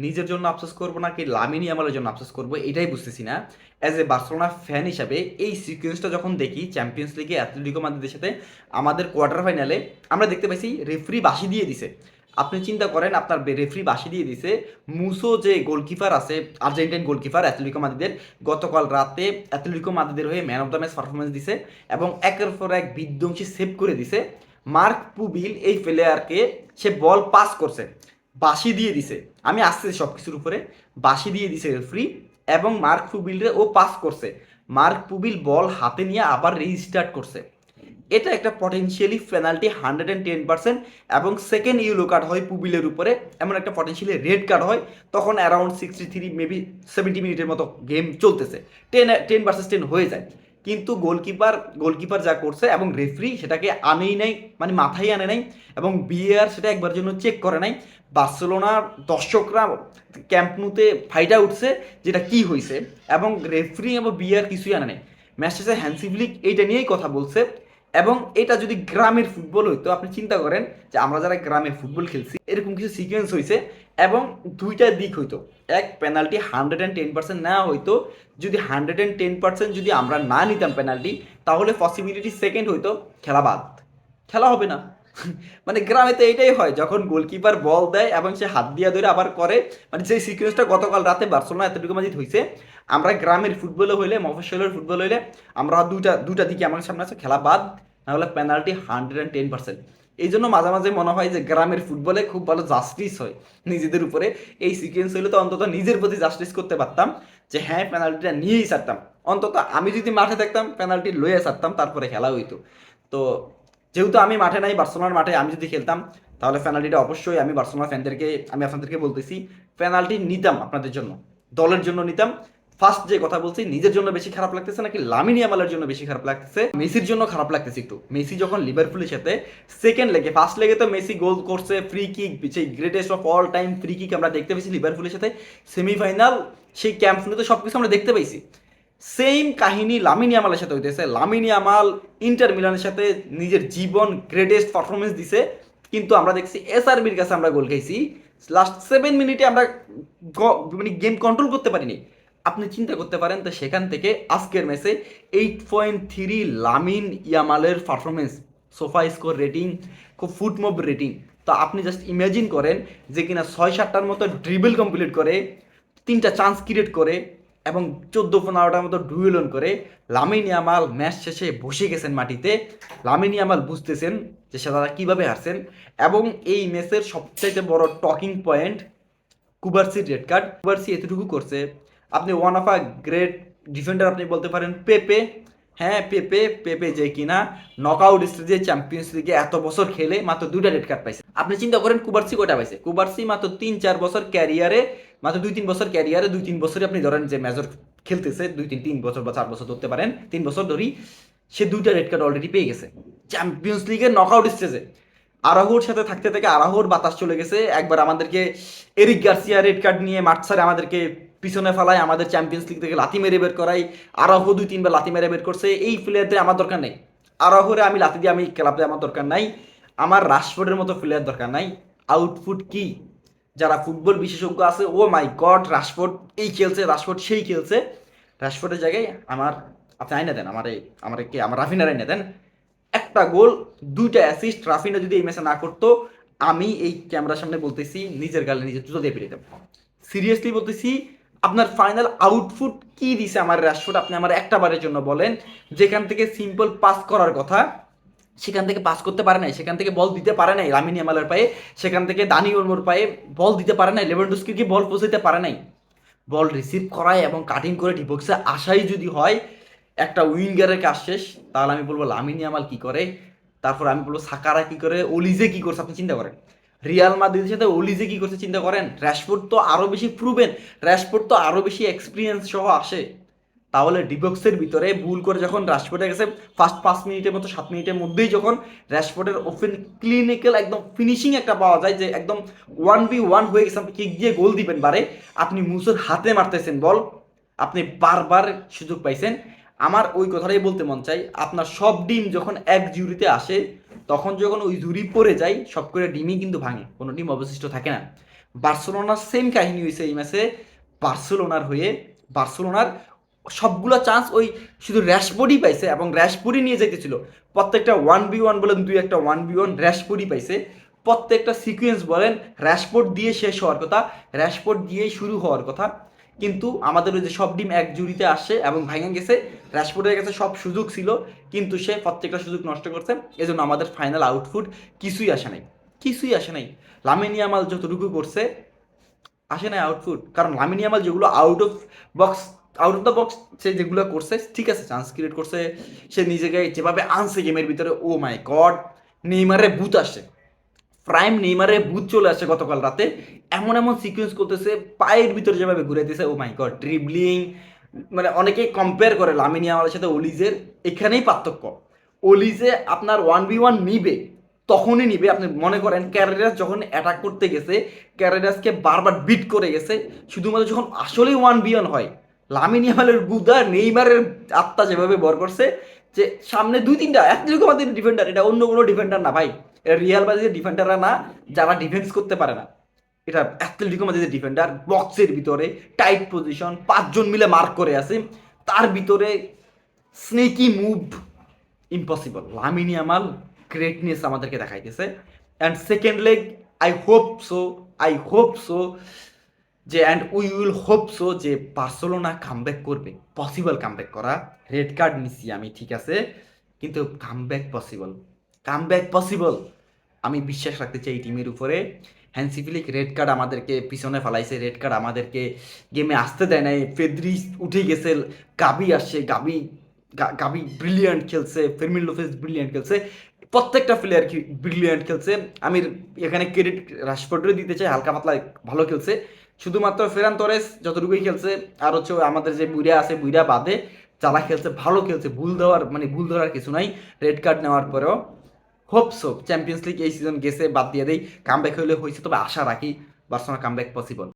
নিজের জন্য আফসোস করবো নাকি লামিন ইয়ামালের জন্য আফসোস করবো এটাই বুঝতেছি না। অ্যাজ এ বার্সেলোনা ফ্যান হিসাবে এই সিকোয়েন্সটা যখন দেখি চ্যাম্পিয়ন্স লিগে অ্যাথলেটিকো মাদ্রিদের সাথে আমাদের কোয়ার্টার ফাইনালে, আমরা দেখতে পাইছি রেফারি বাঁশি দিয়ে দিছে। আপনি চিন্তা করেন, আপনার রেফারি বাঁশি দিয়ে দিছে। মুসো যে গোলকিপার আছে, আর্জেন্টাইন গোলকিপার অ্যাথলেটিকো মাদ্রিদের, গতকাল রাতে অ্যাথলেটিকো মাদ্রিদের হয়ে man of the match performance দিছে এবং একের পর এক বিধ্বংসী সেভ করে দিছে। মার্ক পুবিল এই প্লেয়ারকে সে বল পাস করছে, বাঁশি দিয়ে দিছে। আমি আসতেছি সব কিছুর উপরে। বাঁশি দিয়ে দিছে রেফারি এবং মার্ক পুবিলরে ও পাস করছে। মার্ক পুবিল বল হাতে নিয়ে আবার রিস্টার্ট করছে। এটা একটা পটেনশিয়ালি পেনাল্টি 110%, এবং সেকেন্ড ইয়েলো কার্ড হয় পুবিলের উপরে, এমন একটা পটেনশিয়ালি রেড কার্ড হয়। তখন অ্যারাউন্ড 63 মেবি 70 মিনিটের মতো গেম চলতেছে, 10 ভার্সেস 10 হয়ে যায়। কিন্তু গোলকিপার যা করছে এবং রেফারি সেটাকে আনেই নাই, মানে মাথায় আনে নাই, এবং বিএআর সেটা একবার জন্য চেক করে নাই। বার্সেলোনার দর্শকরা ক্যাম্প নুতে ফাইটা উঠছে যেটা কি হয়েছে, এবং রেফারি এবং বিএআর কিছুই আনে নাই। ম্যাচ শেষে হ্যান্সি ফ্লিক এইটা নিয়েই কথা বলছে। এবং এটা যদি গ্রামের ফুটবল হইতো, আপনি চিন্তা করেন যে আমরা যারা গ্রামে ফুটবল খেলছি এরকম কিছু সিকোয়েন্স হয়েছে, এবং দুইটা দিক হইতো। এক, পেনাল্টি 110% নেওয়া হইতো। যদি 110% যদি আমরা না নিতাম পেনাল্টি, তাহলে পসিবিলিটি সেকেন্ড হইতো খেলা বাদ, খেলা হবে না। মানে গ্রামে তো এইটাই হয়, যখন গোলকিপার বল দেয় এবং সে হাত দিয়া ধরে আবার করে, মানে যে সিকোয়েন্সটা গতকাল রাতে বার্সেলোনা অ্যাথলেটিকো মাদ্রিদ হয়েছে। আমরা গ্রামের ফুটবলে হইলে, মফস্বলের ফুটবল হইলে আমরা দুটা দিকে আমার সামনে আছে, খেলা বাদ, নাহলে পেনাল্টি 110%। এই জন্য মাঝে মাঝে মনে হয় যে গ্রামের ফুটবলে খুব ভালো জাস্টিস হয় নিজেদের উপরে। এই সিকোয়েন্স হইলে তো অন্তত নিজের প্রতি জাস্টিস করতে পারতাম, যে হ্যাঁ পেনাল্টিটা নিয়েই ছাড়তাম। অন্তত আমি যদি মাঠে থাকতাম পেনাল্টি লয়ে ছাড়তাম, তারপরে খেলা হইতো। তো যেহেতু আমি মাঠে নাই, বার্সেলোনার মাঠে আমি যদি খেলতাম, তাহলে পেনাল্টিটা অবশ্যই আমি বার্সেলোনা ফ্যানদেরকে, আমি আপনাদেরকে বলতেছি, পেনাল্টি নিতাম আপনাদের জন্য, দলের জন্য নিতাম। ফার্স্ট যে কথা বলছি, নিজের জন্য বেশি খারাপ লাগতেছে নাকি লামিন ইয়ামালের জন্য বেশি খারাপ লাগতেছে? মেসির জন্য খারাপ লাগতেছে একটু। মেসি যখন লিভারপুলের সাথে সেকেন্ড লেগে, ফার্স্ট লেগে তো মেসি গোল করছে, ফ্রি কিক, সেই greatest of all time free kick আমরা দেখতে পেয়েছি লিভারপুলের সাথে সেমিফাইনাল, সেই ক্যাম্প নুতে সবকিছু আমরা দেখতে পাইছি। সেম কাহিনী লামিন ইয়ামালের সাথে হইতেছে। লামিন ইয়ামাল ইন্টার মিলানের সাথে নিজের জীবন গ্রেটেস্ট পারফরমেন্স দিছে, কিন্তু আমরা দেখছি এসআরবির কাছে আমরা গোল খাইছি লাস্ট 7 মিনিটে, আমরা মানে গেম কন্ট্রোল করতে পারিনি। আপনি চিন্তা করতে পারেন, তো সেখান থেকে আজকের ম্যাচে 8.3 লামিন ইয়ামালের পারফরমেন্স, সোফা স্কোর রেটিং, খুব ফুটমব রেটিং। তো আপনি জাস্ট ইমাজিন করেন যে কিনা 6-7টার মতো ড্রিবল কমপ্লিট করে, 3টা চান্স ক্রিয়েট করে, এবং 14-15টার মতো ডুয়েলন করে লামিন ইয়ামাল ম্যাচ শেষে বসে গেছেন মাটিতে। লামিন ইয়ামাল বুঝতেছেন যে তারা কীভাবে হারছেন। এবং এই ম্যাচের সবচাইতে বড় টকিং পয়েন্ট কুবার্সির রেড কার্ড। কুবার্সি এতটুকু করছে, আপনি one of a great defender আপনি বলতে পারেন পেপে। হ্যাঁ, পেপে যে কিনা নকআউট স্টেজে চ্যাম্পিয়ন্স লিগে এত বছর খেলে মাত্র 2টা রেড কার্ড পাইছে। আপনি চিন্তা করেন কুবার্সি কয়টা পাইছে? কুবার্সি মাত্র 3-4 বছর ক্যারিয়ারে, মাত্র 2-3 বছর ক্যারিয়ারে, 2-3 বছরই আপনি ধরেন যে মেজর খেলতেছে, 2-3 বছর বা 4 বছর ধরতে পারেন, 3 বছর ধরি, সে 2টা রেড কার্ড অলরেডি পেয়ে গেছে চ্যাম্পিয়ন্স লিগের নকআউট স্টেজে। আরাহোর সাথে থাকতে থেকে আরাহোর বাতাস চলে গেছে। একবার আমাদেরকে এরিক গার্সিয়া রেড কার্ড নিয়ে মাঠ ছাড়ে আমাদেরকে পিছনে ফেলায়, আমাদের চ্যাম্পিয়ন্স লিগ থেকে লাথি মেরে বের করাই। আরাহো 2-3বার লাথি মেরে বের করছে। এই প্লেয়ারদের আমার দরকার নেই। আরাহোরে আমি লাথি দিয়ে আমি ক্লাবে আমার দরকার নাই। আমার রাশফোর্ডের মতো প্লেয়ার দরকার নাই। আউটপুট কি? যারা ফুটবল বিশেষজ্ঞ আছে, ও মাই গড, রাশফোর্ড এই খেলছে, রাশফোর্ড সেই খেলছে। রাশফোর্ডের জায়গায় আমার, আপনি আইনা দেন আমার রাফিনার আইনা দেন। একটা গোল, 2টা অ্যাসিস্ট রাফিনা যদি এই ম্যাচে না করতো, আমি এই ক্যামেরার সামনে বলতেছি নিজের গালে নিজের জুতো দিয়ে পেরে দেব। সিরিয়াসলি বলতেছি, আপনার ফাইনাল আউটপুট কি দিছে আমার রাশফোর্ড? আপনি আমার একটা বারের জন্য বলেন, যেখান থেকে সিম্পল পাস করার কথা সেখান থেকে পাস করতে পারে নাই, সেখান থেকে বল দিতে পারে নাই লামিন ইয়ামালের পায়ে, সেখান থেকে দানি ওলমোর পায়ে বল দিতে পারে নাই, লেভানডস্কিকে বল পৌঁছাতে পারে নাই। বল রিসিভ করায় এবং কাটিং করে ডিবক্সে আসাই যদি হয় একটা উইঙ্গারের কাজ শেষ, তাহলে আমি বলবো লামিন ইয়ামাল কি করে, তারপর আমি বলবো সাকারা কি করে, ওলিজে কি করছে। আপনি চিন্তা করেন রিয়াল মাদ্রিদের সাথে ওলিজে কি করছে, চিন্তা করেন। র্যাশফোর্ড তো আরো বেশি প্রুভেন, র্যাশফোর্ড তো আরো বেশি এক্সপিরিয়েন্স সহ আসে। তাহলে ডিবক্সের ভিতরে ভুল করে যখন র্যাশফোর্ডে গেছে, ফার্স্ট 5 মিনিটের মতো 7 মিনিটের মধ্যেই যখন র্যাশফোর্ডের ওপেন ক্লিনিক্যাল একদম ফিনিশিং একটা পাওয়া যায়, যে একদম 1v1 হয়ে গেছে, আপনি কিক দিয়ে গোল দিবেন বারে, আপনি মুসুর হাতে মারতেছেন বল, আপনি বারবার সুযোগ পাইছেন। আমার ওই কথাটাই বলতে মন চাই, আপনার সব ডিম যখন এক ঝুড়িতে আসে, তখন যখন ওই ঝুড়ি পড়ে যায়, সব করে ডিমই কিন্তু ভাঙে, কোনো ডিম অবশিষ্ট থাকে না। বার্সেলোনার সেম কাহিনী হয়েছে এই ম্যাচে। বার্সেলোনার হয়ে বার্সেলোনার সবগুলো চান্স ওই শুধু র্যাশফোর্ডই পাইছে, এবং র্যাশফোর্ডই নিয়ে যাইতেছিল। প্রত্যেকটা 1v1 বলেন, দুই একটা 1v1 র্যাশফোর্ডই পাইছে। প্রত্যেকটা সিকুয়েন্স বলেন র্যাশফোর্ড দিয়ে শেষ হওয়ার কথা, র্যাশফোর্ড দিয়েই শুরু হওয়ার কথা। কিন্তু আমাদের ওই যে সব ডিম এক জুড়িতে আসে এবং ভাঙে গেছে। র্যাশফোর্ডের কাছে সব সুযোগ ছিল, কিন্তু সে প্রত্যেকটা সুযোগ নষ্ট করছে। এজন্য আমাদের ফাইনাল আউটপুট কিছুই আসে নাই, কিছুই আসে নাই। লামিন ইয়ামাল যতটুকু করছে, আসে নাই আউটপুট। কারণ লামিন ইয়ামাল যেগুলো box out of the box সে যেগুলো করছে, ঠিক আছে, চান্স ক্রিয়েট করছে, সে নিজেকে যেভাবে আনছে গেমের ভিতরে, ও মাই গড। নেইমারের বুথ আসে, প্রাইম নেইমারের বুথ চলে আসে গতকাল রাতে। এমন এমন সিকুয়েন্স করতেছে, পায়ের ভিতরে যেভাবে ঘুরে দিতেছে, ও মাই গড। ড্রিবলিং, মানে অনেকেই কম্পেয়ার করে লামিন ইয়ামালের সাথে অলিজের, এখানেই পার্থক্য। অলিজে আপনার 1v1 নিবে, তখনই নিবে। আপনি মনে করেন ক্যারেরাস যখন অ্যাটাক করতে গেছে, ক্যারেরাসকে বারবার বিট করে গেছে, শুধুমাত্র যখন আসলেই 1v1 হয়, লামিন ইয়ামালের বুদা নেইমারের আত্মা যেভাবে বর করছে, যে সামনে দুই তিনটা অ্যাথলেটিকো মাদ্রিদের ডিফেন্ডার, এটা অন্য কোনো ডিফেন্ডার না ভাই, এটা রিয়াল মাদ্রিদের ডিফেন্ডাররা না, যারা ডিফেন্স করতে পারে না। এটা অ্যাথলেটিকো মাদ্রিদের ডিফেন্ডার, বক্সের ভিতরে টাইট পজিশন, পাঁচজন মিলে মার্ক করে আছে, তার ভিতরে sneaky move, impossible. Lamine Yamal greatness আমাদেরকে দেখাইতেছে। And second leg, I hope so, I hope so যে, and we will hope so যে বার্সেলোনা কামব্যাক করবে। পসিবল কামব্যাক করা। রেড কার্ড নিছি আমি, ঠিক আছে, কিন্তু কামব্যাক পসিবল, কামব্যাক পসিবল। আমি বিশ্বাস রাখতে চাই এই টিমের উপরে। হ্যান্সি ফ্লিক রেড কার্ড আমাদেরকে পিছনে ফেলাইছে, রেড কার্ড আমাদেরকে গেমে আসতে দেয় নাই। ফেদ্রি উঠে গেছে, গাবি আসছে, গাবি ব্রিলিয়ান্ট খেলছে, ফেরমিন লোপেজ ব্রিলিয়ান্ট খেলছে, প্রত্যেকটা প্লেয়ার ব্রিলিয়ান্ট খেলছে। আমি এখানে ক্রেডিট রাশফোর্ডেরও দিতে চাই, হালকা পাতলা ভালো খেলছে। শুধুমাত্র ফেরান তোরেস যতটুকুই খেলছে, আর হচ্ছে আমাদের যে বুইরা আছে, বুইরা বাদে যারা খেলছে ভালো খেলছে, ভুল ধরার কিছু নাই। রেড কার্ড নেওয়ার পরেও হোপসো চ্যাম্পিয়ন্স লিগ এই সিজন গেছে, বাদ দিয়ে দেই। কামব্যাক হইলে হয়েছে, তবে আশা রাখি বার্সেলোনা কামব্যাক পসিবল।